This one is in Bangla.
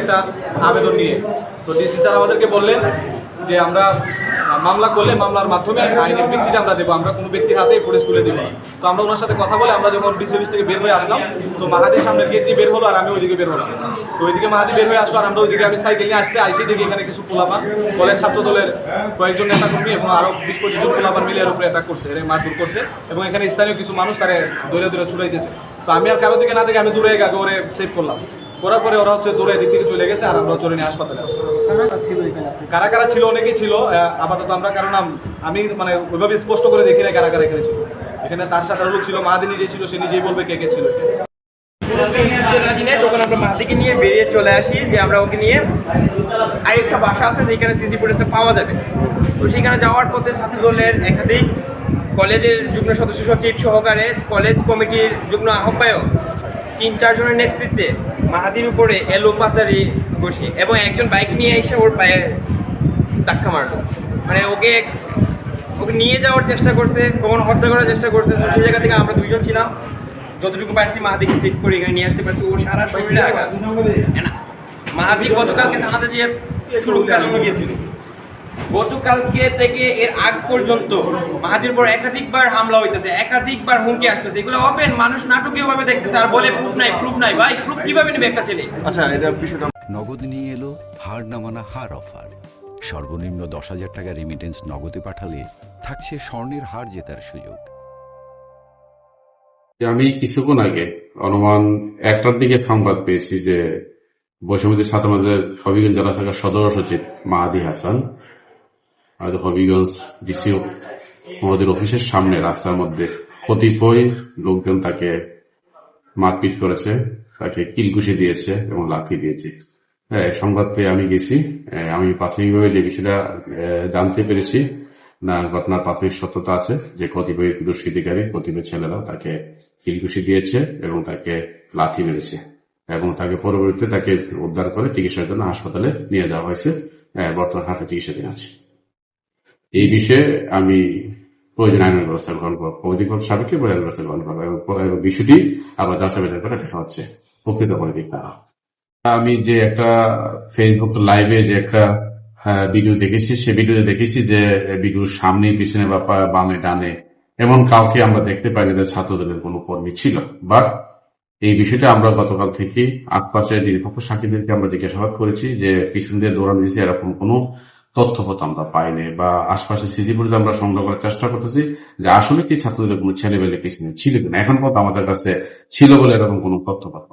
একটা আবেদন নিয়ে তো ডিসি স্যার আমাদেরকে বললেন যে আমরা মামলা করলে মামলার মাধ্যমে আইনের ভিত্তিতে আমরা দেবো, আমরা কোনো ব্যক্তির হাতেই ফুটেজ তুলে দেবো। তো আমরা ওনার সাথে কথা বলে আমরা যখন ডিসি অফিস থেকে বের হয়ে আসলাম, তো মাহাদির সামনের গেট দিয়ে বের হলো আর আমি ওইদিকে বের হলাম। তো ওইদিকে মাহাদি বের হয়ে আসলো আর আমরা ওইদিকে আমি সাইকেল নিয়ে আইসে দেখি এখানে কিছু পোলাপান কলেজ ছাত্র দলের কয়েকজন নেতা কর্মী এবং আরও 20-25 জন পোলাপান মিলে এর উপরে অ্যাটাক করছে, এর মারধর করছে এবং এখানে স্থানীয় কিছু মানুষ তারা দৌড়ে দৌড়ে ছুটাইতেছে। তো আমি আর কারো দিকে না দেখে আমি দূরে আগে ওরে সেভ করলাম, করার পরে ওরা দৌড়ে দিক থেকে চলে গেছে আর আমরা চলে নিয়ে হাসপাতালে আসছি। কারা কারা ছিল অনেকেই ছিল আপাতত আমরা, কারণ আমি মানে ওইভাবে স্পষ্ট করে দেখি না কারা কারা এখানে ছিল। এখানে তার সাথে লোক ছিল, মাহাদি নিজেই ছিল, সে নিজেই বলবে কে কে ছিল। তখন আমরা মাহাদিকে নিয়ে বেরিয়ে চলে আসি যে আমরা ওকে নিয়ে আরেকটা বাসা আছে যেখানে সিসি ফুটেজটা পাওয়া যাবে। তো সেখানে যাওয়ার পথে ছাত্র দলের একাধিক কলেজের যুগ্ম সদস্য সচিব সহকারে কলেজ কমিটির যুগ্ম আহ্বায়ক 3-4 জনের নেতৃত্বে মাহাদির উপরে এলোপাতারি বসি এবং একজন বাইক নিয়ে এসে ওর পায়ে ধাক্কা মারলো, মানে ওকে নিয়ে যাওয়ার চেষ্টা করছে, কখন হত্যা করার চেষ্টা করছে। সেই জায়গা থেকে আমরা 2 জন ছিলাম, যতটুকু পারছি মাহাদিকে সেভ করে এখানে নিয়ে আসতে পারছি। ওর সারা শরীরে আঘাত। মাহাদি গতকালকে থানাতে দিয়ে সুরক্ষার জন্য গিয়েছিল। গতকালকে থেকে এর আগ পর্যন্ত মাহাদির উপর একাধিকবার হামলা হইতেছে, একাধিকবার হুমকি আসতেছে। এগুলো ওপেন মানুষ নাটকীয় ভাবে দেখতেছে আর বলে প্রুফ নাই। ভাই প্রুফ কিভাবে নেবে একটা ছেলে? আচ্ছা, এটা বিষয়টা নগদ নিয়ে এলো হার না মানা হার অফার। সর্বনিম্ন 10,000 টাকা রেমিটেন্স নগদে পাঠালে থাকছে স্বর্ণের হার জেতার সুযোগ। আমি কিছুক্ষণ আগে অনুমান 1টার দিকে সংবাদ পেয়েছি যে বৈষম্যবিরোধী ছাত্রদের হবিগঞ্জ জেলা শাখার সদর সচিব মাহাদি হাসান হবিগঞ্জ ডিসি মহোদয়ের অফিসের সামনে রাস্তার মধ্যে কতিপয় লোকজন তাকে মারপিট করেছে, তাকে কিলঘুষি দিয়েছে এবং লাথি দিয়েছে। সংবাদ পেয়ে আমি গেছি। আমি প্রাথমিকভাবে যে বিষয়টা জানতে পেরেছি না, ঘটনার প্রাথমিক সত্যতা আছে যে কতিপয় দুষ্কৃতিকারী, কতিপয় ছেলেরা তাকে কিলঘুষি দিয়েছে এবং তাকে লাথি মেরেছে এবং তাকে পরবর্তীতে তাকে উদ্ধার করে চিকিৎসার জন্য হাসপাতালে নিয়ে যাওয়া হয়েছে। বর্তমান হাসপাতালে চিকিৎসাধীন আছে। এই বিষয়ে আমি প্রয়োজন আইনের ব্যবস্থা গ্রহণ করবো, অধিকর সাপেক্ষে প্রয়োজন ব্যবস্থা গ্রহণ করবো এবং বিষয়টি আবার যাচাই বাছাই করে দেখা হচ্ছে প্রকৃত পরিদিক তারা। আমি যে একটা ফেসবুক লাইভে যে একটা ভিডিও দেখেছি, সে ভিডিওতে দেখেছি যে ভিডিওর সামনে পিছনে বা বামে ডানে এমন কাউকে আমরা দেখতে পাইনি যে ছাত্রদলের কোনো কর্মী ছিল। বাট এই বিষয়টা আমরা গতকাল থেকে আশপাশের নিরপেক্ষ সাক্ষীদেরকে আমরা জিজ্ঞাসাবাদ করেছি যে পিছন দিয়ে দৌড়ানো দিয়েছে এরকম কোনো তথ্যপথ আমরা পাইনি, বা আশপাশে সিসি ফুটেজ আমরা সংগ্রহ করার চেষ্টা করতেছি যে আসলে কি ছাত্রদলের কোনো ছেলেবেলে পিছনে ছিল কিনা। এখন পর্যন্ত আমাদের কাছে ছিল বলে এরকম কোনো তথ্যপথ